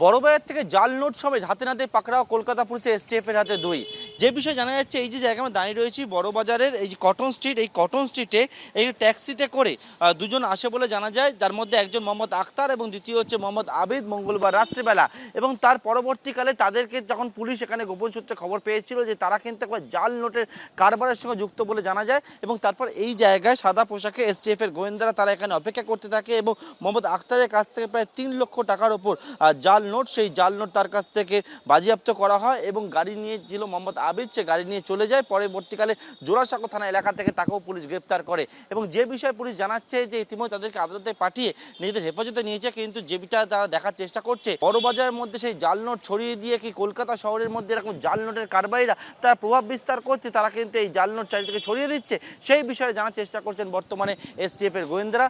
বড়বাজার থেকে জাল নোট সমেত হাতে নাতে পাকড়াও কলকাতা পুলিশের এসটিএফ এর হাতে 2। যে বিষয়ে জানা যাচ্ছে, এই যে জায়গায় আমরা দাঁড়িয়ে রয়েছি বড়বাজারের এই যে কটন স্ট্রিট, এই কটন স্ট্রিটে এই ট্যাক্সিতে করে দুজন আসে বলে জানা যায়। যার মধ্যে একজন মোহাম্মদ আক্তার এবং দ্বিতীয় হচ্ছে মোহাম্মদ আবিদ, মঙ্গলবার রাত্রিবেলা। এবং তার পরবর্তীকালে তাদেরকে যখন পুলিশ এখানে গোপন সূত্রে খবর পেয়েছিল যে তারা কিন্তু একবার জাল নোটের কারবারের সঙ্গে যুক্ত বলে জানা যায়, এবং তারপর এই জায়গায় সাদা পোশাকে এসটিএফ এর গোয়েন্দারা তারা এখানে অপেক্ষা করতে থাকে এবং মোহাম্মদ আক্তারের কাছ থেকে প্রায় 3 লক্ষ টাকার ওপর জাল নোট, সেই জাল নোট তার কাছ থেকে বাজেয়াপ্ত করা হয় এবং গাড়ি নিয়ে ছিল মোহাম্মদ আবিদ, সে গাড়ি নিয়ে চলে যায়। পরবর্তীকালে জোড়াসাঁকো থানা এলাকা থেকে তাকেও পুলিশ গ্রেপ্তার করে। এবং যে বিষয়ে পুলিশ জানাচ্ছে যে ইতিমধ্যে তাদেরকে আদালতে পাঠিয়ে নিজেদের হেফাজতে নিয়েছে, কিন্তু যেটা তারা দেখার চেষ্টা করছে বড়বাজারের মধ্যে সেই জাল নোট ছড়িয়ে দিয়ে কি কলকাতা শহরের মধ্যে এরকম জাল নোটের কারবারিরা তারা প্রভাব বিস্তার করছে, তারা কিন্তু এই জাল নোট চারিদিকে ছড়িয়ে দিচ্ছে, সেই বিষয়ে জানার চেষ্টা করছেন বর্তমানে এসটিএফ এর গোয়েন্দারা।